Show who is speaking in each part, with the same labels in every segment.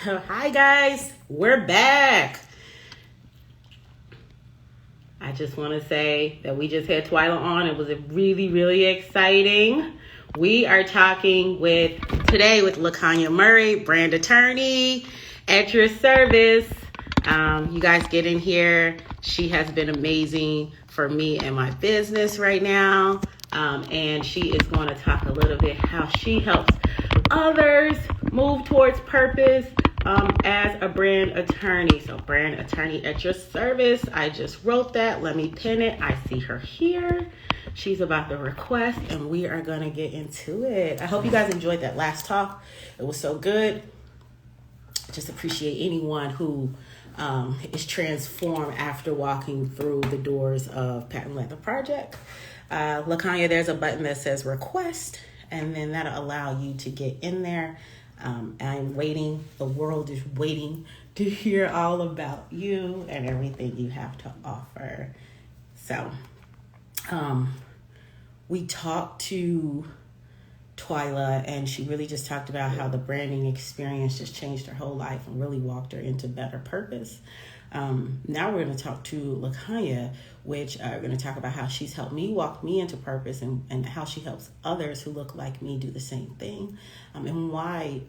Speaker 1: Hi guys, we're back. I just want to say that we just had Twyla on. It was really, really exciting. We are talking today with LaConya Murray, brand attorney, at your service. You guys get in here. She has been amazing for me and my business right now. And she is going to talk a little bit how she helps others move towards purpose as a brand attorney. So brand attorney at your service. I just wrote that. Let me pin it. I see her here. She's about the request and we are going to get into it. I hope you guys enjoyed that last talk. It was so good. Just appreciate anyone who is transformed after walking through the doors of Patent Leather Project. LaConya, there's a button that says request, and then that'll allow you to get in there. I'm waiting. The world is waiting to hear all about you and everything you have to offer. So, we talked to Twyla, and she really just talked about how the branding experience just changed her whole life and really walked her into better purpose. Now we're going to talk to LaConya, which we're going to talk about how she's helped me walk me into purpose and how she helps others who look like me do the same thing, and why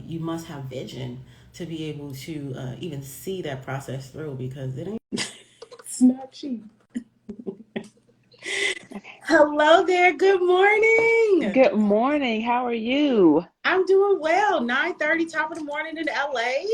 Speaker 1: you must have vision to be able to even see that process through, because it ain't it's not cheap. Hello there. Good morning.
Speaker 2: Good morning. How are you?
Speaker 1: I'm doing well. 9:30, top of the morning in LA.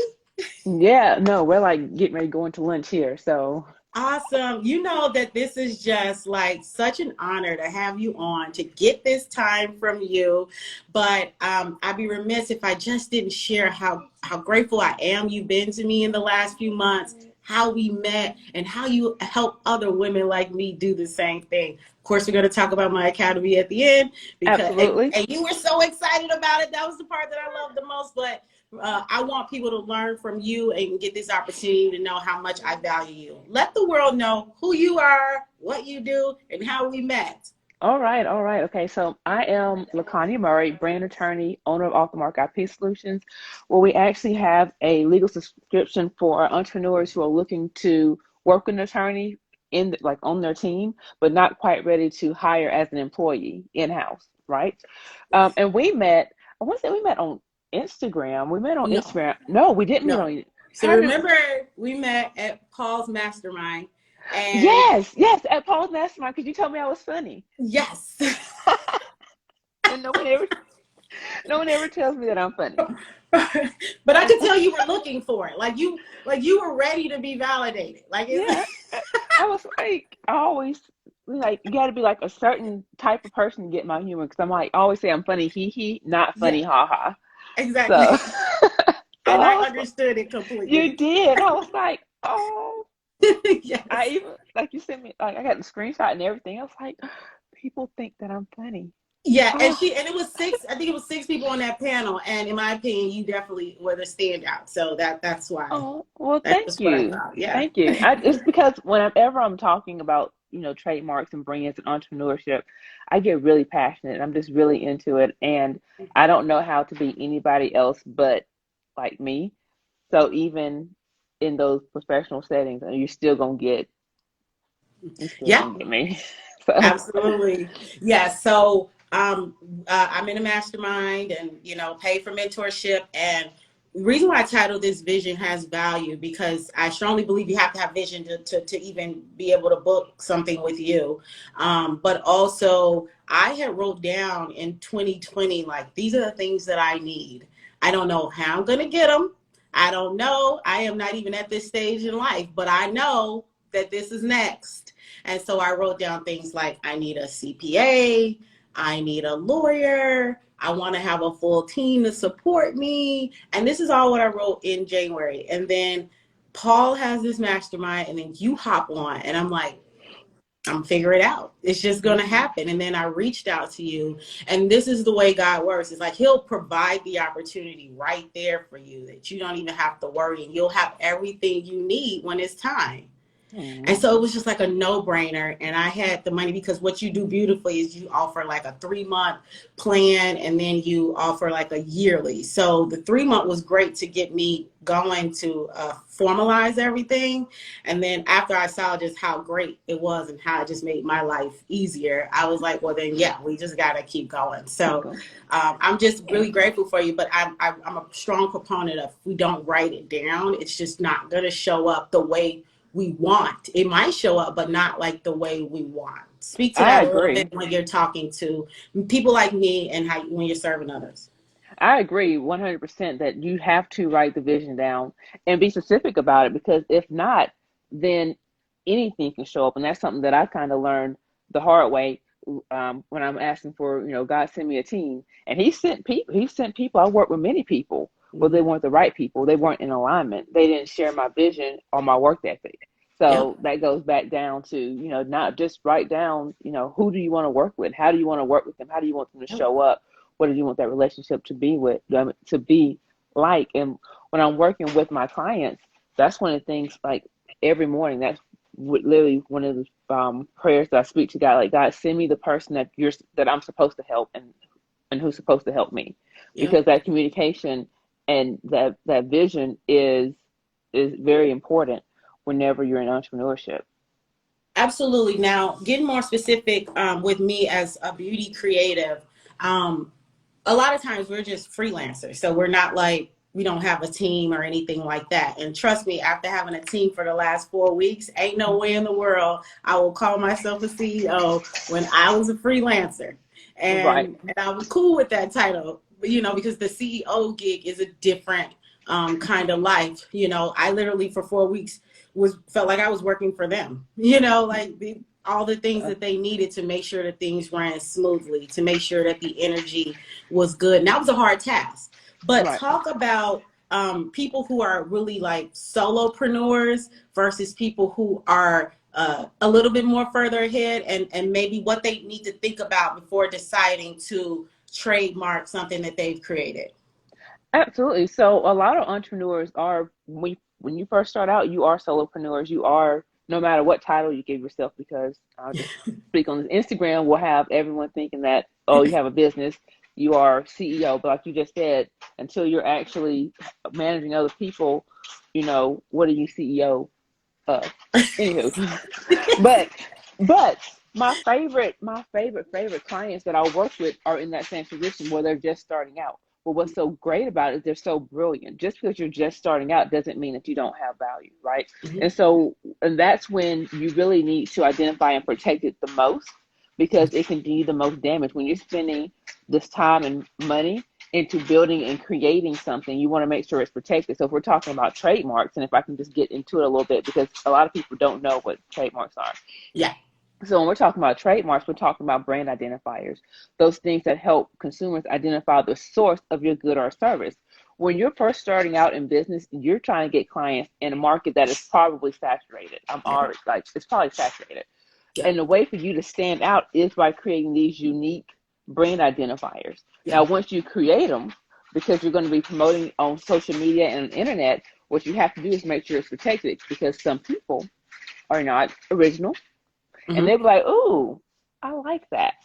Speaker 2: Yeah, no, we're like getting ready to go into lunch here. So,
Speaker 1: Awesome. You know that this is just like such an honor to have you on, to get this time from you. But I'd be remiss if I just didn't share how grateful I am you've been to me in the last few months, how we met, and how you help other women like me do the same thing. Of course, we're going to talk about my academy at the end because
Speaker 2: absolutely.
Speaker 1: and you were so excited about it. That was the part that I loved the most. But I want people to learn from you and get this opportunity to know how much I value you. Let the world know who you are, what you do, and how we met.
Speaker 2: All right, all right. Okay, so I am LaConya Murray, brand attorney, owner of Off the Mark IP Solutions, where we actually have a legal subscription for entrepreneurs who are looking to work with an attorney like on their team, but not quite ready to hire as an employee in-house, right?
Speaker 1: Yes.
Speaker 2: And we met, I want to say we met on Instagram. We met on
Speaker 1: No,
Speaker 2: Instagram. No, we didn't meet
Speaker 1: no.
Speaker 2: on.
Speaker 1: So
Speaker 2: How did?
Speaker 1: remember, we met at Paul's Mastermind, and
Speaker 2: Yes, yes, at Paul's Mastermind, because you told me I was funny,
Speaker 1: yes.
Speaker 2: and no one ever tells me that I'm funny.
Speaker 1: But I could tell you were looking for it. Like you were ready to be validated. Like it's
Speaker 2: Yeah, I was like, I always like you got to be like a certain type of person to get my humor, because I'm like, I always say I'm funny, hee hee, not
Speaker 1: yeah,
Speaker 2: funny, ha ha. So,
Speaker 1: exactly.
Speaker 2: so
Speaker 1: And
Speaker 2: I
Speaker 1: I
Speaker 2: was,
Speaker 1: understood it
Speaker 2: you
Speaker 1: completely.
Speaker 2: did. I was like, oh, I
Speaker 1: Yes.
Speaker 2: even like you sent me like I got the screenshot and everything. I was like, people think that I'm funny.
Speaker 1: Yeah,
Speaker 2: Oh,
Speaker 1: and it was six. I think it was six people on that panel, and in my opinion, you definitely were the standout. So that's why.
Speaker 2: oh, well,
Speaker 1: That's
Speaker 2: thank
Speaker 1: just what I
Speaker 2: you.
Speaker 1: thought. Yeah.
Speaker 2: Thank you. It's because whenever I'm talking about, trademarks and brands and entrepreneurship, I get really passionate. I'm just really into it. And I don't know how to be anybody else but like me. So even in those professional settings, you're still
Speaker 1: Yeah.
Speaker 2: gonna get me. So,
Speaker 1: Absolutely. Yeah. So I'm in a mastermind and, pay for mentorship. And the reason why I titled this Vision Has Value, because I strongly believe you have to have vision to even be able to book something with you. But also, I had wrote down in 2020, like, these are the things that I need. I don't know how I'm going to get them. I don't know. I am not even at this stage in life, but I know that this is next. And so I wrote down things like I need a CPA, I need a lawyer, I want to have a full team to support me. And this is all what I wrote in January. And then Paul has this mastermind, and then you hop on, and I'm like, I'm figure it out. It's just going to
Speaker 2: mhm.
Speaker 1: happen. And then I reached out to you, and this is the way God works. It's like he'll provide the opportunity right there for you that you don't even have to worry, and you'll have everything you need when it's time. And
Speaker 2: Mhm.
Speaker 1: so it was just like a no-brainer. And I had the money because what you do beautifully is you offer like a 3-month plan and then you offer like a yearly. So the 3-month was great to get me going to formalize everything. And then after I saw just how great it was and how it just made my life easier, I was like, well, then, yeah, we just got to keep going.
Speaker 2: Keep
Speaker 1: So
Speaker 2: going.
Speaker 1: I'm just really grateful for you. But I'm a strong proponent of, if we don't write it down, it's just not going to show up the way we want. It might show up, but not like the way we want. Speak to
Speaker 2: I
Speaker 1: that a little bit
Speaker 2: agree.
Speaker 1: when you're talking to people like me and how when you're serving others.
Speaker 2: I agree 100% that you have to write the vision down and be specific about it, because if not, then anything can show up. And that's something that I kind of learned the hard way, when I'm asking for, God send me a team. And He sent people. He sent people. I worked with many people, but they
Speaker 1: Mm-hmm.
Speaker 2: weren't the right people. They weren't in alignment. They didn't share my vision or my work ethic.
Speaker 1: Yep.
Speaker 2: So that goes back down to, not just write down, who do you want to work with? How do you want to work with them? How do you want them to
Speaker 1: Yep.
Speaker 2: show up? What do you want that relationship to be to be like? And when I'm working with my clients, that's one of the things, like every morning, that's literally one of the prayers that I speak to God, like, God, send me the person that I'm supposed to help, and who's supposed to help me,
Speaker 1: Yep.
Speaker 2: because that communication and that vision is very important whenever you're in entrepreneurship.
Speaker 1: Absolutely. Now, getting more specific with me as a beauty creative, um, a lot of times we're just freelancers. So we're not like, we don't have a team or anything like that. And trust me, after having a team for the last 4 weeks, ain't no way in the world I will call myself a CEO when I was a freelancer.
Speaker 2: Right,
Speaker 1: And I was cool with that title, because the CEO gig is a different kind of life. I literally for 4 weeks felt like I was working for them, like all the things
Speaker 2: uh,
Speaker 1: that they needed to make sure that things ran smoothly, to make sure that the energy was good. And that was a hard task. But
Speaker 2: right.
Speaker 1: talk about people who are really like solopreneurs versus people who are a little bit more further ahead, and maybe what they need to think about before deciding to trademark something that they've created.
Speaker 2: Absolutely. So a lot of entrepreneurs are, when you first start out, you are solopreneurs. You are, no matter what title you give yourself, because I'll just speak on this. Instagram will have everyone thinking that, oh, you have a business, you are CEO. But like you just said, until you're actually managing other people, what are you CEO of? Anywho, but but my favorite clients that I work with are in that same position where they're just starting out. But what's so great about it is they're so brilliant. Just because you're just starting out doesn't mean that you don't have value, right?
Speaker 1: Mhm.
Speaker 2: And that's when you really need to identify and protect it the most, because it can do the most damage when you're spending this time and money into building and creating something. You want to make sure it's protected. So if we're talking about trademarks, and if I can just get into it a little bit, because a lot of people don't know what trademarks are.
Speaker 1: Yeah.
Speaker 2: So when we're talking about trademarks, we're talking about brand identifiers, those things that help consumers identify the source of your good or service. When you're first starting out in business, you're trying to get clients in a market that is probably saturated. I'm
Speaker 1: Yeah.
Speaker 2: already like, it's probably saturated.
Speaker 1: Yeah.
Speaker 2: And the way for you to stand out is by creating these unique brand identifiers.
Speaker 1: Yeah.
Speaker 2: Now, once you create them, because you're going to be promoting on social media and the internet, what you have to do is make sure it's protected, because some people are not original, and
Speaker 1: Hmm.
Speaker 2: they'll be like, "Ooh, I like that,"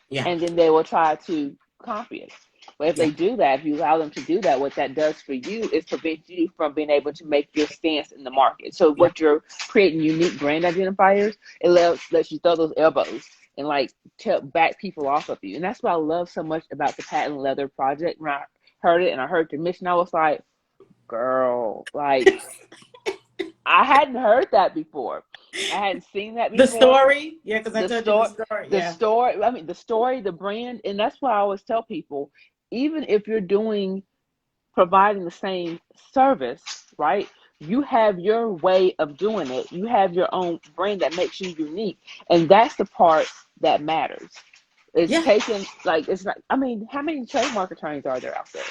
Speaker 1: Yeah.
Speaker 2: and then they will try to copy it. But if
Speaker 1: Yeah.
Speaker 2: they do that, if you allow them to do that, what that does for you is prevent you from being able to make your stance in the market. So
Speaker 1: Yeah.
Speaker 2: what you're creating unique brand identifiers, it lets you throw those elbows and like back people off of you. And that's what I love so much about the patent leather project. When I heard it and I heard the mission, I was like, girl, like, I hadn't heard that before. I hadn't seen that
Speaker 1: The
Speaker 2: before.
Speaker 1: story. Yeah, because I
Speaker 2: The
Speaker 1: told you the
Speaker 2: story,
Speaker 1: story.
Speaker 2: the
Speaker 1: Yeah.
Speaker 2: story, I mean, the story, the brand. And that's why I always tell people, even if you're providing the same service, right? You have your way of doing it. You have your own brand that makes you unique. And that's the part that matters. It's
Speaker 1: Yeah.
Speaker 2: taken, like, it's not, I mean, how many trademark attorneys are there out there?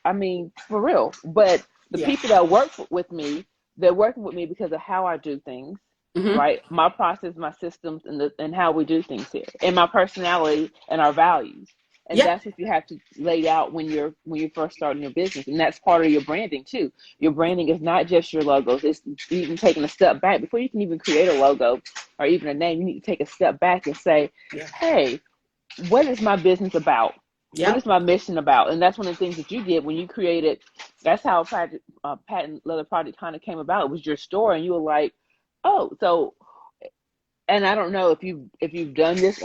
Speaker 2: I mean, for real. But the
Speaker 1: Yeah.
Speaker 2: people that work with me, they're working with me because of how I do things,
Speaker 1: Hmm.
Speaker 2: right? My process, my systems, and how we do things here, and my personality and our values. And
Speaker 1: Yep.
Speaker 2: that's what you have to lay out when you're first starting your business. And that's part of your branding too. Your branding is not just your logos. It's even taking a step back before you can even create a logo or even a name. You need to take a step back and say,
Speaker 1: Yeah.
Speaker 2: hey, what is my business about? What
Speaker 1: Yep.
Speaker 2: is my mission about? And that's one of the things that you did when you created. That's how Patent Leather Project kind of came about. It was your store, and you were like, oh, so. And I don't know if you've done this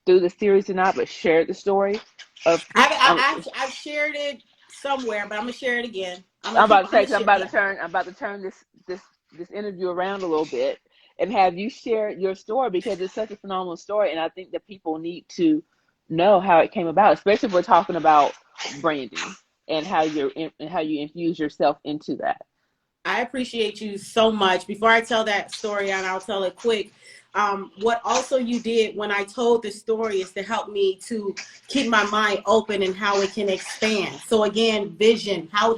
Speaker 2: through the series or not, but shared the story of.
Speaker 1: I've shared it somewhere, but I'm gonna share it again.
Speaker 2: I'm about to
Speaker 1: I'm
Speaker 2: say,
Speaker 1: gonna
Speaker 2: because
Speaker 1: share. Yeah.
Speaker 2: I'm about to turn this interview around a little bit and have you share your story, because it's such a phenomenal story, and I think that people need to know how it came about, especially if we're talking about branding and how you infuse yourself into that.
Speaker 1: I appreciate you so much. Before I tell that story, and I'll tell it quick. What also you did when I told the story is to help me to keep my mind open and how it can expand. So again, vision. How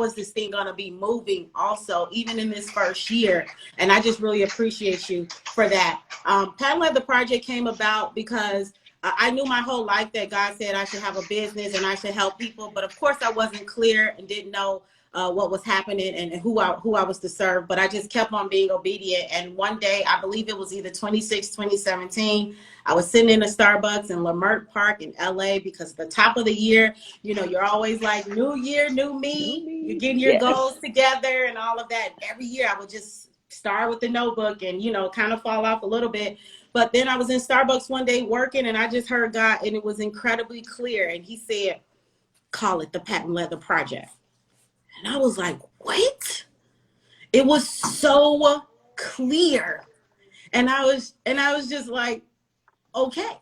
Speaker 1: is this thing gonna be moving? Also, even in this first year, and I just really appreciate you for that. Patent Leather Project came about because I knew my whole life that God said I should have a business and I should help people, but of course I wasn't clear and didn't know what was happening and who I was to serve. But I just kept on being obedient. And one day, I believe it was either 2017, I was sitting in a Starbucks in Leimert Park in LA, because the top of the year, you're always like, new year, new me. You're getting your
Speaker 2: Yes.
Speaker 1: goals together and all of that. Every year I would just start with the notebook and, kind of fall off a little bit. But then I was in Starbucks one day working, and I just heard God, and it was incredibly clear. And he said, call it the Patent Leather Project. And I was like, what? It was so clear. And I was just like, okay.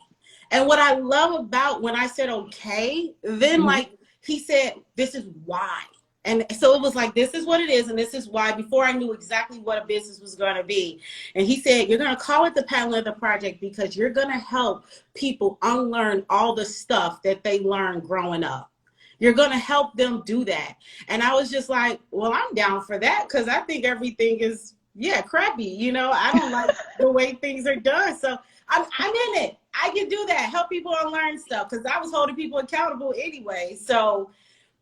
Speaker 1: And what I love about when I said okay, then
Speaker 2: Mm-hmm.
Speaker 1: like he said, this is why. And so it was like, this is what it is, and this is why, before I knew exactly what a business was going to be. And he said, you're going to call it the Patent Leather Project because you're going to help people unlearn all the stuff that they learned growing up. You're going to help them do that. And I was just like, well, I'm down for that, because I think everything is, crappy. I don't like the way things are done. So I'm in it. I can do that. Help people unlearn stuff, because I was holding people accountable anyway. So,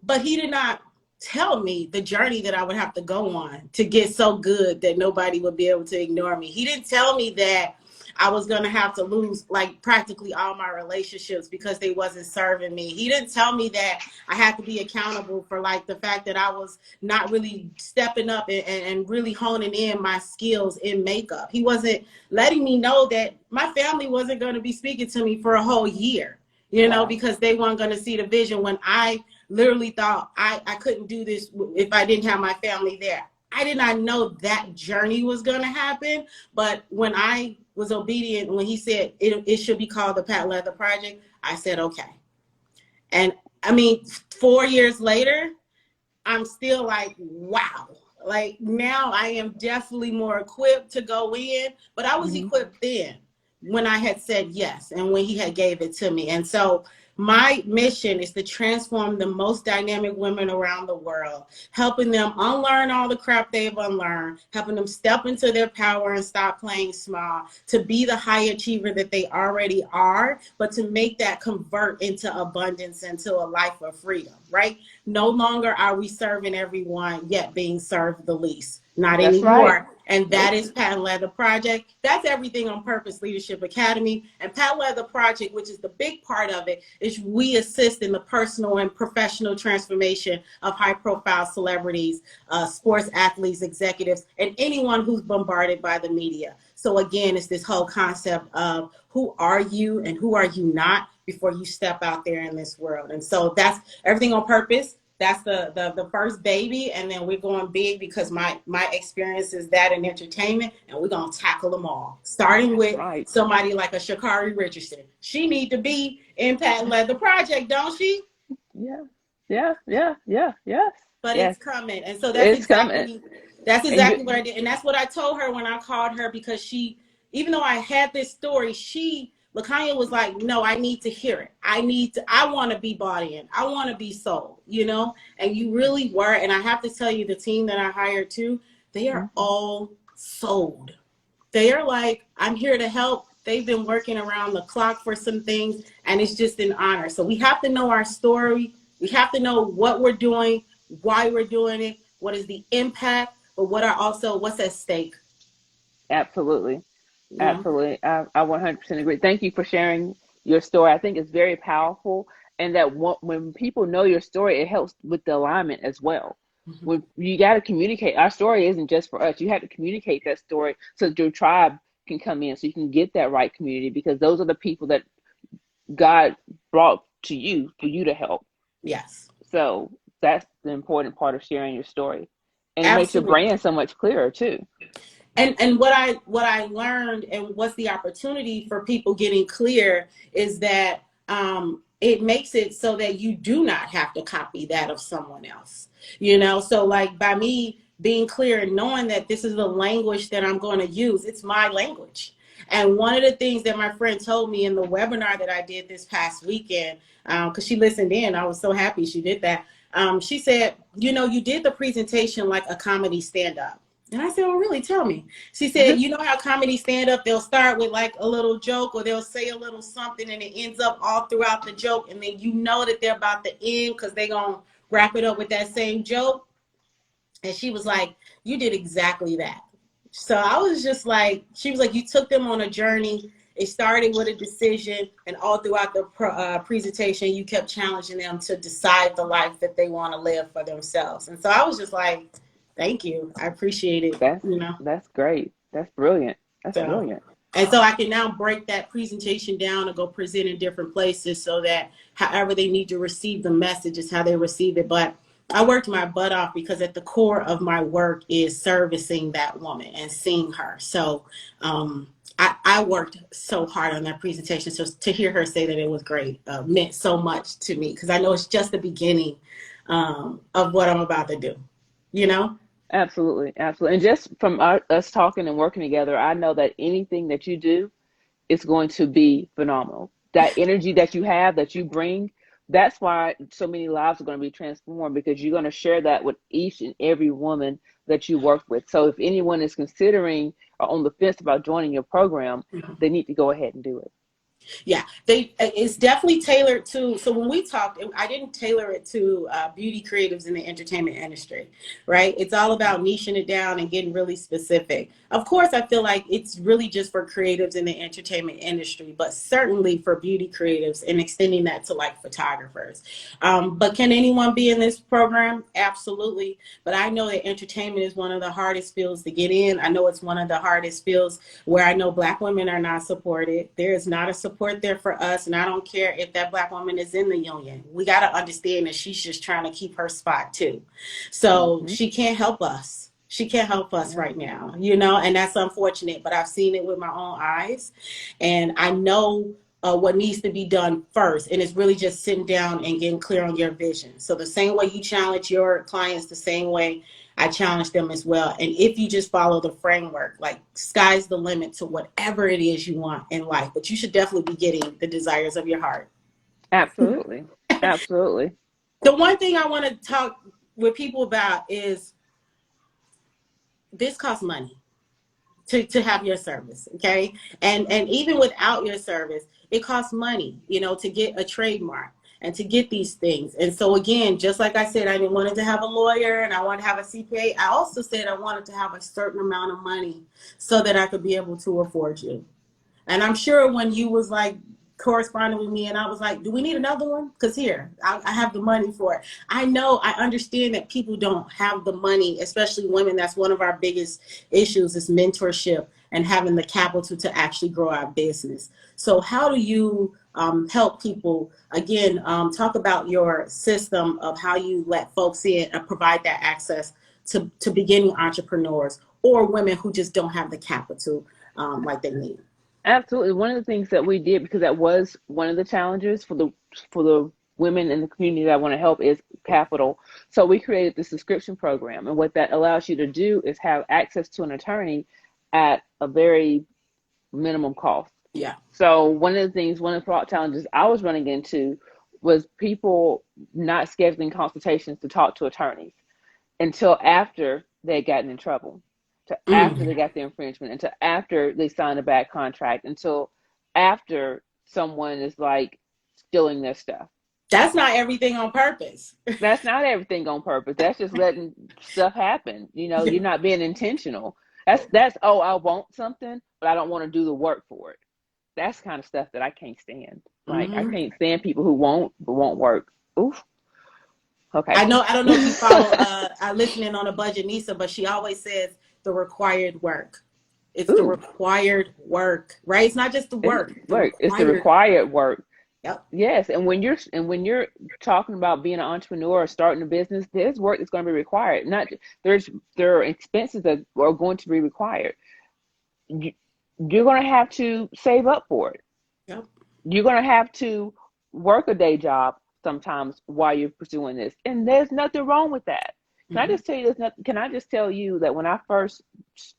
Speaker 1: but he did not tell me the journey that I would have to go on to get so good that nobody would be able to ignore me. He didn't tell me that I was going to have to lose like practically all my relationships because they wasn't serving me. He didn't tell me that I had to be accountable for like the fact that I was not really stepping up and really honing in my skills in makeup. He wasn't letting me know that my family wasn't going to be speaking to me for a whole year,
Speaker 2: Wow.
Speaker 1: because they weren't going to see the vision, when I literally thought I couldn't do this if I didn't have my family there. I did not know that journey was going to happen. But when I was obedient, when he said it should be called the Patent Leather Project, I said, okay. And I mean, 4 years later, I'm still like, wow. Like now I am definitely more equipped to go in, but I was
Speaker 2: Mm-hmm.
Speaker 1: equipped then when I had said yes and when he had gave it to me. And so my mission is to transform the most dynamic women around the world, helping them unlearn all the crap they've unlearned, helping them step into their power and stop playing small, to be the high achiever that they already are, but to make that convert into abundance, into a life of freedom, right? No longer are we serving everyone, yet being served the least. Not
Speaker 2: That's right.
Speaker 1: anymore. And that is Patent Leather Project. That's everything on Purpose Leadership Academy. And Patent Leather Project, which is the big part of it, is we assist in the personal and professional transformation of high-profile celebrities, sports athletes, executives, and anyone who's bombarded by the media. So again, it's this whole concept of who are you and who are you not before you step out there in this world. And so that's everything on purpose. That's the first baby, and then we're going big because my experience is that in entertainment, and we're gonna tackle them all. Starting with
Speaker 2: Right.
Speaker 1: somebody like a Sha'Carri Richardson. She need to be in Patent Leather Project, don't she?
Speaker 2: Yeah. Yeah. Yeah. Yeah. Yes.
Speaker 1: But
Speaker 2: Yes.
Speaker 1: it's coming. And so
Speaker 2: It's coming.
Speaker 1: that's
Speaker 2: And you.
Speaker 1: exactly what I did. And that's what I told her when I called her, because she, even though I had this story, LaConya was like, no, I need to hear it. I want to be bought in. I want to be sold, and you really were. And I have to tell you, the team that I hired too, they are all sold. They are like, I'm here to help. They've been working around the clock for some things, and it's just an honor. So we have to know our story. We have to know what we're doing, why we're doing it, what is the impact, but what's at stake.
Speaker 2: Absolutely.
Speaker 1: You know?
Speaker 2: Absolutely. I 100% agree. Thank you for sharing your story. I think it's very powerful. And that when people know your story, it helps with the alignment as well.
Speaker 1: Mhm.
Speaker 2: When you got to communicate, our story isn't just for us. You have to communicate that story so that your tribe can come in, so you can get that right community, because those are the people that God brought to you for you to help.
Speaker 1: Yes,
Speaker 2: So that's the important part of sharing your story. And it makes your
Speaker 1: absolutely.
Speaker 2: brand so much clearer too.
Speaker 1: And what I learned, and what's the opportunity for people getting clear, is that it makes it so that you do not have to copy that of someone else. So like by me being clear and knowing that this is the language that I'm going to use, it's my language. And one of the things that my friend told me in the webinar that I did this past weekend, because she listened in, I was so happy she did that. She said, you did the presentation like a comedy stand-up. And I said, well, really, tell me. She said, you know how comedy stand up, they'll start with like a little joke, or they'll say a little something, and it ends up all throughout the joke. And then you know that they're about to end because they're going to wrap it up with that same joke. And she was like, you did exactly that. So I was just like, she was like, you took them on a journey. It started with a decision, and all throughout the presentation, you kept challenging them to decide the life that they want to live for themselves. And so I was just like, thank you. I appreciate
Speaker 2: That's
Speaker 1: it.
Speaker 2: that's great. That's brilliant. That's
Speaker 1: So,
Speaker 2: brilliant.
Speaker 1: and so I can now break that presentation down and go present in different places so that however they need to receive the message is how they receive it. But I worked my butt off because at the core of my work is servicing that woman and seeing her. So I worked so hard on that presentation. So to hear her say that it was great meant so much to me, because I know it's just the beginning of what I'm about to do, you know?
Speaker 2: Absolutely, absolutely. And just from us talking and working together, I know that anything that you do is going to be phenomenal. That energy that you have, that you bring, that's why so many lives are going to be transformed, because you're going to share that with each and every woman that you work with. So if anyone is considering or on the fence about joining your program, they need to go ahead and do it.
Speaker 1: Yeah, it's definitely tailored to. So when we talked, I didn't tailor it to beauty creatives in the entertainment industry, right? It's all about niching it down and getting really specific. Of course, I feel like it's really just for creatives in the entertainment industry, but certainly for beauty creatives, and extending that to like photographers. But can anyone be in this program? Absolutely. But I know that entertainment is one of the hardest fields to get in. I know it's one of the hardest fields where I know Black women are not supported. There is not a support there for us, and I don't care if that Black woman is in the union. We got to understand that she's just trying to keep her spot too. So
Speaker 2: Mm-hmm.
Speaker 1: she can't help us. She can't help us
Speaker 2: Yeah,
Speaker 1: right now, and that's unfortunate, but I've seen it with my own eyes, and I know what needs to be done first. And it's really just sitting down and getting clear on your vision. So the same way you challenge your clients, the same way I challenge them as well. And if you just follow the framework, like sky's the limit to whatever it is you want in life, but you should definitely be getting the desires of your heart.
Speaker 2: absolutely. Absolutely.
Speaker 1: The one thing I want to talk with people about is this costs money to have your service. Okay. And even without your service, it costs money, to get a trademark and to get these things. And so again, just like I said, I didn't want to have a lawyer and I wanted to have a CPA. I also said I wanted to have a certain amount of money so that I could be able to afford you. And I'm sure when you was like corresponding with me and I was like, do we need another one? Because here, I have the money for it. I understand that people don't have the money, especially women. That's one of our biggest issues is mentorship and having the capital to actually grow our business. So how do you help people, again, talk about your system of how you let folks in and provide that access to beginning entrepreneurs or women who just don't have the capital like they need?
Speaker 2: Absolutely. One of the things that we did, because that was one of the challenges for the women in the community that I want to help, is capital. So we created the subscription program, and what that allows you to do is have access to an attorney at a very minimum cost.
Speaker 1: Yeah.
Speaker 2: So one of the challenges I was running into was people not scheduling consultations to talk to attorneys until after they had gotten in trouble. to after they got the infringement, until after they signed a bad contract, until after someone is like stealing their stuff.
Speaker 1: That's not everything on purpose.
Speaker 2: That's not everything on purpose. That's just letting stuff happen. You're not being intentional. That's oh, I want something, but I don't want to do the work for it. That's the kind of stuff that I can't stand. Like I can't stand people who won't work. Oof. Okay.
Speaker 1: I don't know if you follow listening on a budget Nisa, but she always says the required work. It's the required work, right? It's not just the work.
Speaker 2: It's the required work.
Speaker 1: Yep.
Speaker 2: Yes, and when you're talking about being an entrepreneur or starting a business, there's work that's going to be required. There are expenses that are going to be required. You're going to have to save up for it.
Speaker 1: Yep.
Speaker 2: You're going to have to work a day job sometimes while you're pursuing this, and there's nothing wrong with that. Can I just tell you this? Can I just tell you that when I first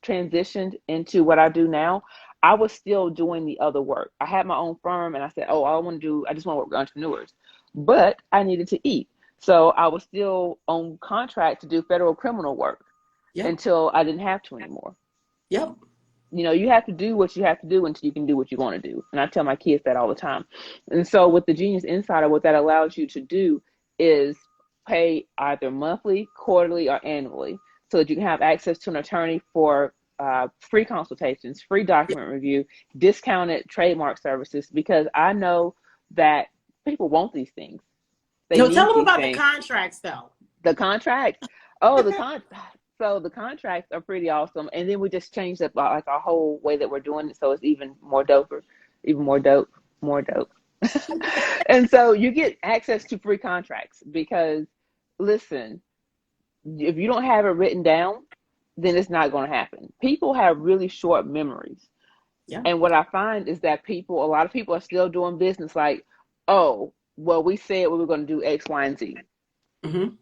Speaker 2: transitioned into what I do now, I was still doing the other work. I had my own firm, and I said, I just want to work with entrepreneurs, but I needed to eat. So I was still on contract to do federal criminal work until I didn't have to anymore.
Speaker 1: Yep.
Speaker 2: You have to do what you have to do until you can do what you want to do. And I tell my kids that all the time. And so with the Genius Insider, what that allows you to do is pay either monthly, quarterly, or annually so that you can have access to an attorney for free consultations, free document review, discounted trademark services, because I know that people want these things.
Speaker 1: Tell them about the contracts, though.
Speaker 2: The contracts? So the contracts are pretty awesome. And then we just changed up like our whole way that we're doing it, so it's even more dope. And so you get access to free contracts because, listen, if you don't have it written down, then it's not going to happen. People have really short memories. Yeah. And what I find is that a lot of people are still doing business like, oh, well, we said we were going to do X, Y, and Z. Mm-hmm.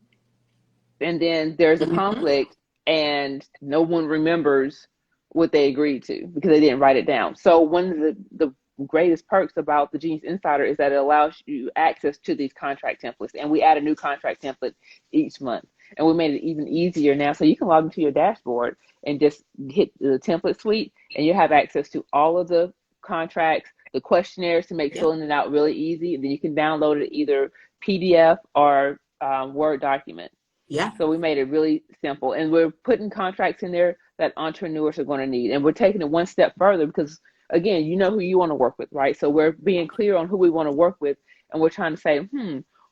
Speaker 2: And then there's a conflict and no one remembers what they agreed to because they didn't write it down. So one of the greatest perks about the Genius Insider is that it allows you access to these contract templates. And we add a new contract template each month. And we made it even easier now. So you can log into your dashboard and just hit the template suite, and you have access to all of the contracts, the questionnaires to make filling it out really easy. And then you can download it either PDF or Word document. Yeah. So we made it really simple. And we're putting contracts in there that entrepreneurs are going to need. And we're taking it one step further because, again, you know who you want to work with, right? So we're being clear on who we want to work with. And we're trying to say,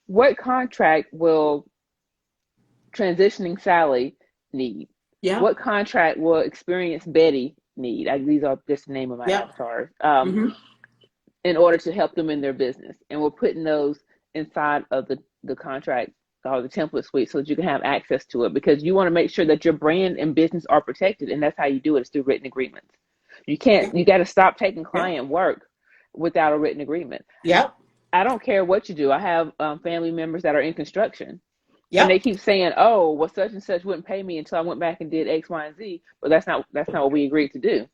Speaker 2: what contract will transitioning Sally need? Yeah. What contract will experienced Betty need? These are just the name of my avatars. In order to help them in their business. And we're putting those inside of the contract or the template suite so that you can have access to it, because you want to make sure that your brand and business are protected. And that's how you do it. It's through written agreements. You got to stop taking client work without a written agreement. Yep. I don't care what you do. I have family members that are in construction. Yep. And they keep saying, oh, well, such and such wouldn't pay me until I went back and did X, Y, and Z. But that's not what we agreed to do.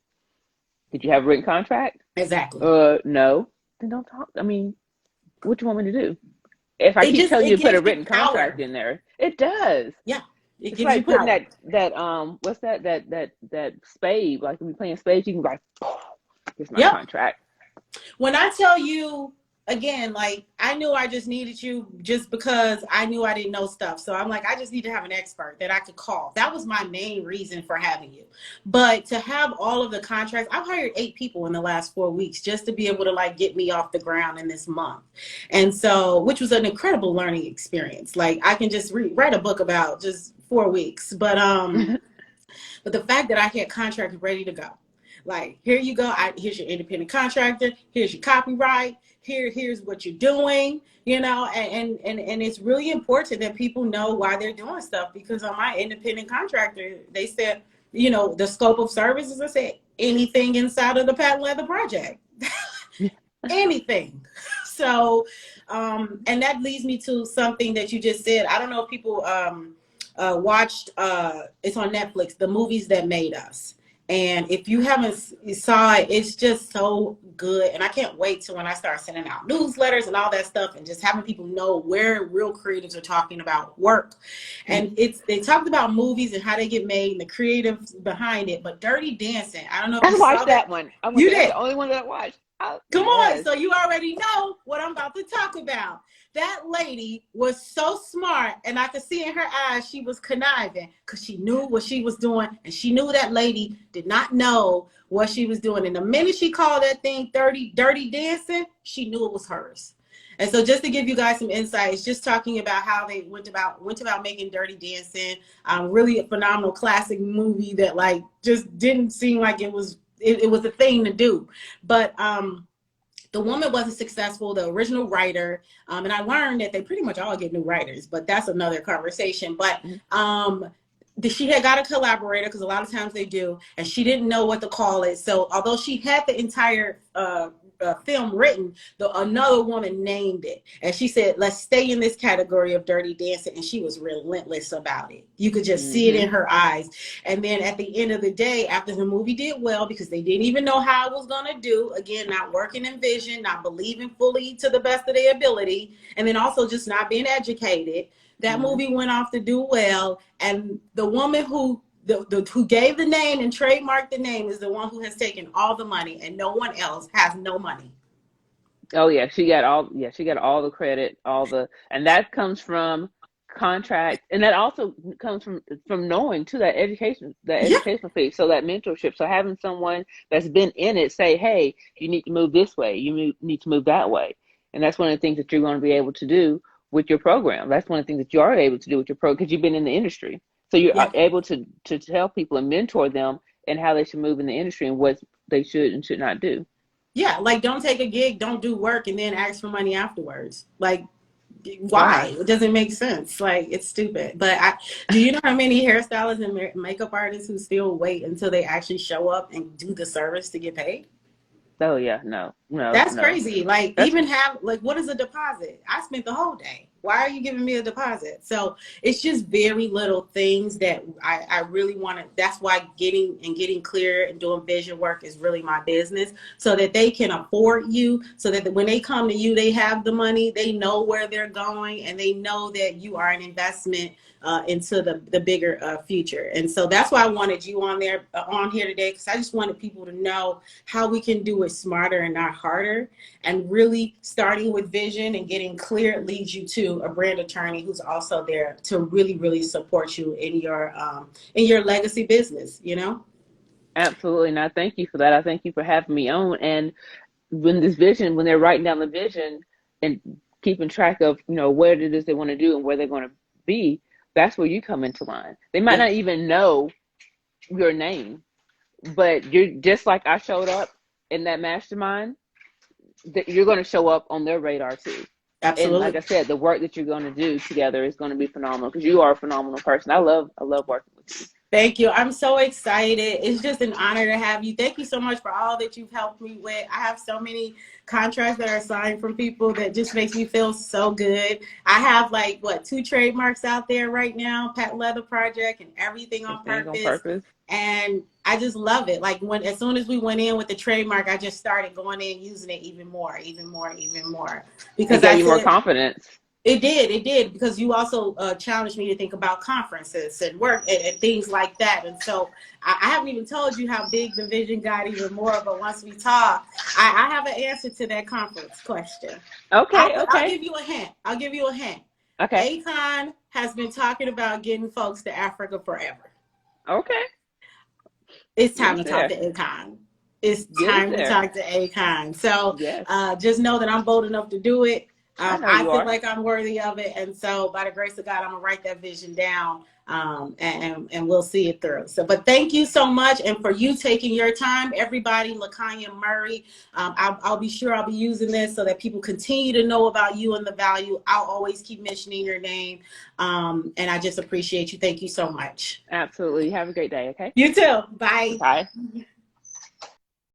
Speaker 2: Did you have a written contract? Exactly. No. Then don't talk. I mean, what do you want me to do? If I keep telling you to put a written contract in there, it does. Yeah. It's like putting that what's that spade, like when you're playing spades, you can be like, here's my contract.
Speaker 1: When I tell you, again, like, I knew I just needed you just because I knew I didn't know stuff. So I'm like, I just need to have an expert that I could call. That was my main reason for having you. But to have all of the contracts, I've hired 8 people in the last 4 weeks just to be able to like get me off the ground in this month. And so, which was an incredible learning experience. Like, I can just write a book about just 4 weeks. But the fact that I had contracts ready to go. Like, here you go. Here's your independent contractor. Here's your copyright. Here's what you're doing, and it's really important that people know why they're doing stuff, because on my independent contractor, they said, the scope of services, I said, anything inside of the patent leather project, anything. So, and that leads me to something that you just said. I don't know if people watched, it's on Netflix, The Movies That Made Us. And if you haven't saw it, it's just so good. And I can't wait till when I start sending out newsletters and all that stuff and just having people know where real creatives are talking about work. And they talked about movies and how they get made and the creatives behind it. But Dirty Dancing, I don't know if
Speaker 2: I
Speaker 1: you saw
Speaker 2: watched
Speaker 1: that.
Speaker 2: that one.
Speaker 1: You
Speaker 2: That's
Speaker 1: did.
Speaker 2: the only one that I watched. Oh,
Speaker 1: Come on.
Speaker 2: yes.
Speaker 1: So you already know what I'm about to talk about. That lady was so smart, and I could see in her eyes she was conniving because she knew what she was doing, and she knew that lady did not know what she was doing. And the minute she called that thing Dirty Dancing, she knew it was hers. And so just to give you guys some insights, just talking about how they went about making Dirty Dancing, really a phenomenal classic movie that like just didn't seem like it was a thing to do. But the woman wasn't successful, the original writer, and I learned that they pretty much all get new writers, but that's another conversation. But she had got a collaborator, because a lot of times they do, and she didn't know what to call it. So although she had the entire film written, another woman named it, and she said, let's stay in this category of Dirty Dancing, and she was relentless about it. You could just see it in her eyes. And then at the end of the day, after the movie did well, because they didn't even know how it was going to do, again, not working in vision, not believing fully to the best of their ability, and then also just not being educated, that movie went off to do well. And the woman who gave the name and trademarked the name is the one who has taken all the money, and no one else has no money.
Speaker 2: Oh yeah, she got all the credit, and that comes from contract, and that also comes from knowing too that educational piece, so that mentorship, so having someone that's been in it say, hey, you need to move this way, you need to move that way. And that's one of the things that you're going to be able to do with your program. That's one of the things that you are able to do with your program, because you've been in the industry. So you're able to tell people and mentor them and how they should move in the industry and what they should and should not do.
Speaker 1: Yeah, like don't take a gig, don't do work, and then ask for money afterwards. Like, why? It doesn't make sense. Like, it's stupid. But do you know how many hairstylists and makeup artists who still wait until they actually show up and do the service to get paid?
Speaker 2: Oh yeah, no.
Speaker 1: That's crazy. Like, what is a deposit? I spent the whole day. Why are you giving me a deposit? So it's just very little things that I really want to. That's why getting clear and doing vision work is really my business, so that they can afford you, so that when they come to you, they have the money, they know where they're going, and they know that you are an investment into the bigger future. And so that's why I wanted you on here today, because I just wanted people to know how we can do it smarter and not harder. And really starting with vision and getting clear leads you to a brand attorney who's also there to really, really support you in your legacy business, you know?
Speaker 2: Absolutely. And I thank you for that. I thank you for having me on. And when they're writing down the vision and keeping track of, what it is they want to do and where they're going to be, that's where you come into line. They might not even know your name, but you're just like I showed up in that mastermind, that you're going to show up on their radar too. Absolutely. And like I said, the work that you're going to do together is going to be phenomenal, because you are a phenomenal person. I love working with you.
Speaker 1: Thank you. I'm so excited. It's just an honor to have you. Thank you so much for all that you've helped me with. I have so many contracts that are signed from people that just makes me feel so good. I have 2 trademarks out there right now, Pat Leather Project and Everything on Purpose. And I just love it. Like as soon as we went in with the trademark, I just started going in using it even more. Because
Speaker 2: I you more confidence.
Speaker 1: It did, because you also challenged me to think about conferences and work and things like that. And so I haven't even told you how big the vision got even more, but once we talk, I have an answer to that conference question.
Speaker 2: Okay.
Speaker 1: I'll give you a hint.
Speaker 2: Okay.
Speaker 1: Akon has been talking about getting folks to Africa forever.
Speaker 2: Okay.
Speaker 1: It's time to talk to Akon. It's time to talk to Akon. So just know that I'm bold enough to do it. I feel like I'm worthy of it. And so by the grace of God, I'm going to write that vision down and we'll see it through. So, but thank you so much. And for you taking your time, everybody, LaConya Murray, I'll be sure I'll be using this so that people continue to know about you and the value. I'll always keep mentioning your name. And I just appreciate you. Thank you so much.
Speaker 2: Absolutely. Have a great day. Okay.
Speaker 1: You too. Bye.
Speaker 2: Bye.